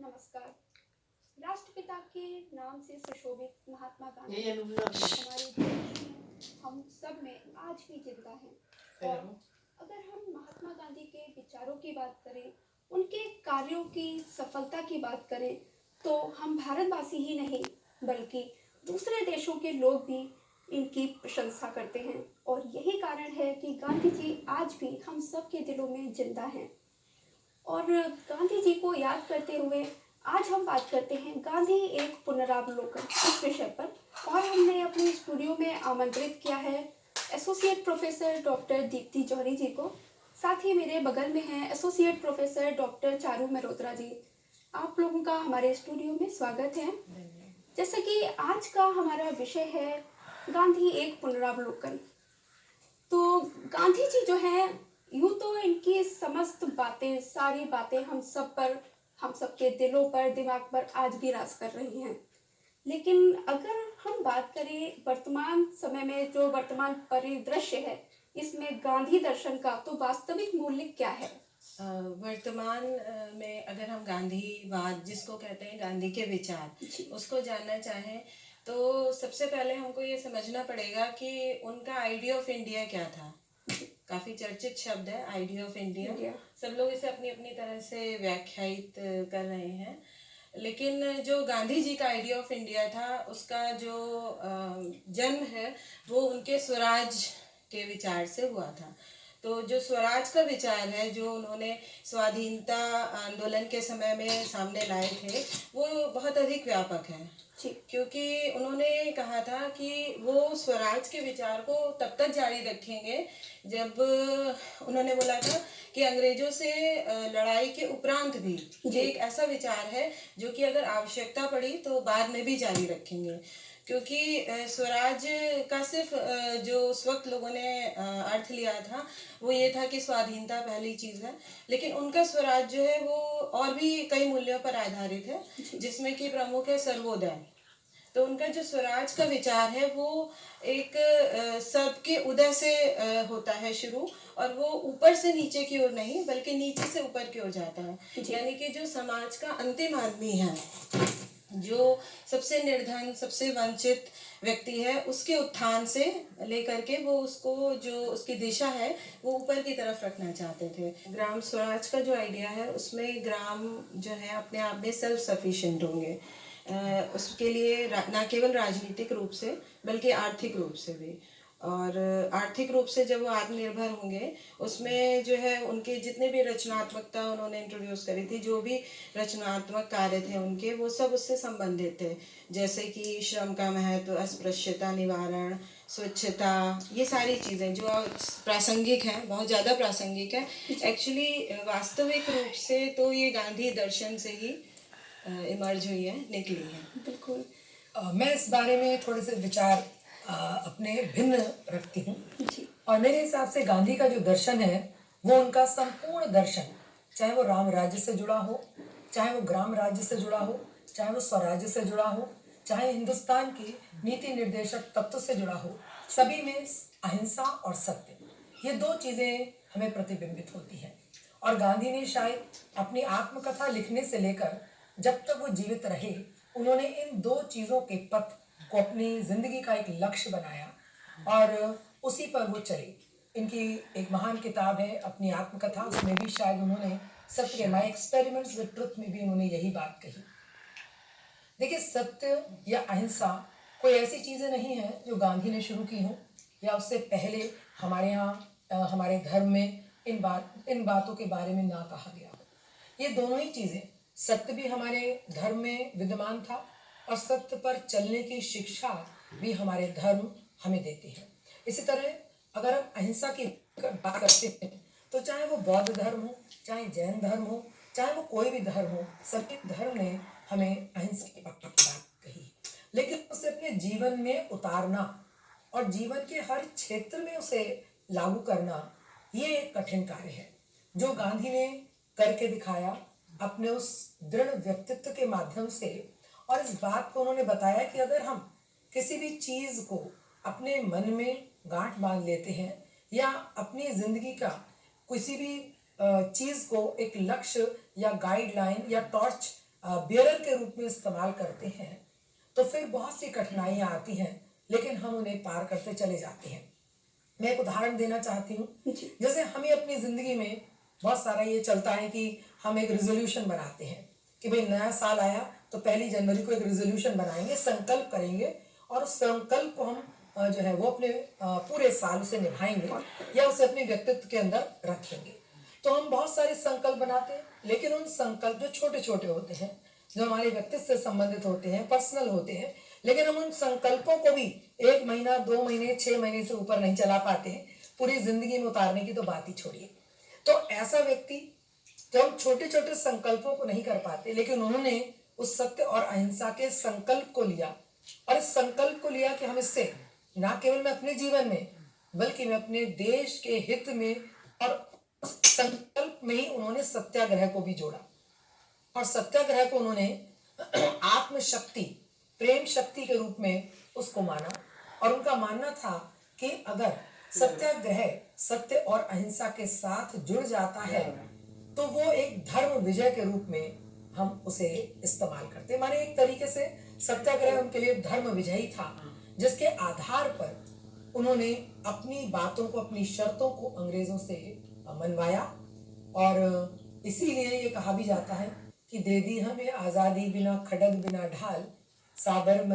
नमस्कार। राष्ट्रपिता के नाम से सुशोभित महात्मा गांधी हमारे देश में हम सब में आज भी जिंदा हैं। और अगर हम महात्मा गांधी के विचारों की बात करें, उनके कार्यों की सफलता की बात करें, तो हम भारतवासी ही नहीं बल्कि दूसरे देशों के लोग भी इनकी प्रशंसा करते हैं। और यही कारण है कि गांधी जी आज भी हम सब के दिलों में जिंदा हैं। और गांधी जी को याद करते हुए आज हम बात करते हैं गांधी एक पुनरावलोकन इस विषय पर। और हमने अपने स्टूडियो में आमंत्रित किया है associate professor doctor Deepti Johri ji को। साथ ही मेरे बगल में हैं associate professor doctor Charu Malhotra ji. आप लोगों का हमारे स्टूडियो में स्वागत है। जैसे कि आज का हमारा विषय है गांधी एक पुनरावलोकन। तो गांधी जी जो है, यूं तो इनकी समस्त बातें, सारी बातें हम सब पर, हम सबके दिलों पर, दिमाग पर आज भी राज कर रही हैं। लेकिन अगर हम बात करें वर्तमान समय में, जो वर्तमान परिदृश्य है, इसमें गांधी दर्शन का तो वास्तविक मूल्य क्या है? वर्तमान में अगर हम गांधीवाद जिसको कहते हैं, गांधी के विचार, उसको जानना चाहें तो सबसे पहले हमको ये समझना पड़ेगा कि उनका आइडिया ऑफ इंडिया क्या था। काफी चर्चित शब्द है आइडिया ऑफ इंडिया। सब लोग इसे अपनी अपनी तरह से व्याख्यायित कर रहे हैं, लेकिन जो गांधी जी का आइडिया ऑफ इंडिया था, उसका जो जन्म है वो उनके स्वराज के विचार से हुआ था। तो जो स्वराज का विचार है, जो उन्होंने स्वाधीनता आंदोलन के समय में सामने लाए थे, वो बहुत अधिक व्यापक है। क्योंकि उन्होंने कहा था कि वो स्वराज के विचार को तब तक जारी रखेंगे जब, उन्होंने बोला था कि अंग्रेजों से लड़ाई के उपरांत भी एक ऐसा विचार है जो कि अगर आवश्यकता पड़ी तो बाद में भी जारी रखेंगे। क्योंकि स्वराज का सिर्फ जो उस वक्त लोगों ने अर्थ लिया था वो ये था कि स्वाधीनता पहली चीज़ है, लेकिन उनका स्वराज जो है वो और भी कई मूल्यों पर आधारित है, जिसमें कि प्रमुख है सर्वोदय। तो उनका जो स्वराज का विचार है वो एक सबके उदय से होता है शुरू, और वो ऊपर से नीचे की ओर नहीं बल्कि नीचे से ऊपर की ओर जाता है। यानी कि जो समाज का अंतिम आदमी है, जो सबसे निर्धन, सबसे वंचित व्यक्ति है, उसके उत्थान से लेकर के वो उसको, जो उसकी दिशा है वो ऊपर की तरफ रखना चाहते थे। ग्राम स्वराज का जो आइडिया है उसमें ग्राम जो है अपने आप में सेल्फ सफिशिएंट होंगे, उसके लिए न केवल राजनीतिक रूप से बल्कि आर्थिक रूप से भी। और आर्थिक रूप से जब वो आत्मनिर्भर होंगे, उसमें जो है उनके जितने भी रचनात्मकता उन्होंने इंट्रोड्यूस करी थी, जो भी रचनात्मक कार्य थे उनके, वो सब उससे संबंधित थे। जैसे कि श्रम का महत्व, अस्पृश्यता निवारण, स्वच्छता, ये सारी चीज़ें जो प्रासंगिक हैं, बहुत ज़्यादा प्रासंगिक है। एक्चुअली वास्तविक रूप से तो ये गांधी दर्शन से ही इमर्ज हुई है, निकली है। बिल्कुल। मैं इस बारे में थोड़े से विचार अपने भिन्न रखती हूँ। और मेरे हिसाब से गांधी का जो दर्शन है वो उनका संपूर्ण दर्शन, चाहे वो राम राज्य से जुड़ा हो, चाहे वो ग्राम राज्य से जुड़ा हो, चाहे वो स्वराज्य से जुड़ा हो, चाहे हिंदुस्तान की नीति निर्देशक तत्व से जुड़ा हो, सभी में अहिंसा और सत्य, ये दो चीज़ें हमें प्रतिबिंबित होती हैं। और गांधी ने शायद अपनी आत्मकथा लिखने से लेकर जब तक वो जीवित रहे, उन्होंने इन दो चीज़ों के पथ को अपनी जिंदगी का एक लक्ष्य बनाया और उसी पर वो चले। इनकी एक महान किताब है अपनी आत्मकथा, उसमें भी शायद उन्होंने सत्य, माय एक्सपेरिमेंट्स विद ट्रुथ में भी उन्होंने यही बात कही। देखिए, सत्य या अहिंसा कोई ऐसी चीज़ें नहीं है जो गांधी ने शुरू की हो या उससे पहले हमारे यहाँ हमारे धर्म में इन बातों के बारे में ना कहा गया हो। ये दोनों ही चीज़ें, सत्य भी हमारे धर्म में विद्यमान था और सत्य पर चलने की शिक्षा भी हमारे धर्म हमें देती है। इसी तरह अगर हम अहिंसा की बात करते हैं तो चाहे वो बौद्ध धर्म हो, चाहे जैन धर्म हो, चाहे वो कोई भी धर्म हो, सभी धर्म ने हमें अहिंसा की बात कही। लेकिन उसे अपने जीवन में उतारना और जीवन के हर क्षेत्र में उसे लागू करना, ये एक कठिन कार्य है जो गांधी ने करके दिखाया अपने उस दृढ़ व्यक्तित्व के माध्यम से। और इस बात को उन्होंने बताया कि अगर हम किसी भी चीज़ को अपने मन में गांठ बांध लेते हैं या अपनी जिंदगी का किसी भी चीज़ को एक लक्ष्य या गाइडलाइन या टॉर्च बियरर के रूप में इस्तेमाल करते हैं तो फिर बहुत सी कठिनाइयां आती हैं, लेकिन हम उन्हें पार करते चले जाते हैं। मैं एक उदाहरण देना चाहती हूँ। जैसे हमें अपनी जिंदगी में बहुत सारा ये चलता है कि हम एक रिजोल्यूशन बनाते हैं कि भाई नया साल आया तो 1 जनवरी को एक रिजोल्यूशन बनाएंगे, संकल्प करेंगे और उस संकल्प को हम जो है वो अपने पूरे साल उसे निभाएंगे या उसे अपने व्यक्तित्व के अंदर रखेंगे। तो हम बहुत सारे संकल्प बनाते हैं, लेकिन उन संकल्प जो छोटे छोटे होते हैं, जो हमारे व्यक्तित्व से संबंधित होते हैं, पर्सनल होते हैं, लेकिन हम उन संकल्पों को भी 1 महीना, 2 महीने, 6 महीने से ऊपर नहीं चला पाते हैं। पूरी जिंदगी में उतारने की तो बात ही छोड़िए। तो ऐसा व्यक्ति जब हम छोटे छोटे संकल्पों को नहीं कर पाते, लेकिन उन्होंने उस सत्य और अहिंसा के संकल्प को लिया और इस संकल्प को लिया कि हम इससे ना केवल मैं अपने जीवन में बल्कि मैं अपने देश के हित में, और उस संकल्प में ही उन्होंने सत्याग्रह को भी जोड़ा और सत्याग्रह को उन्होंने आत्मशक्ति, प्रेम शक्ति के रूप में उसको माना। और उनका मानना था कि अगर सत्याग्रह सत्य और अहिंसा के साथ जुड़ जाता है तो वो एक धर्म विजय के रूप में हम उसे इस्तेमाल करते। माने एक तरीके से सत्याग्रह उनके लिए धर्म विजय ही था, जिसके आधार पर उन्होंने अपनी बातों को, अपनी शर्तों को अंग्रेजों से मनवाया। और इसीलिए ये कहा भी जाता है कि दे दी हमें आजादी बिना खड़ग बिना ढाल, साबरमती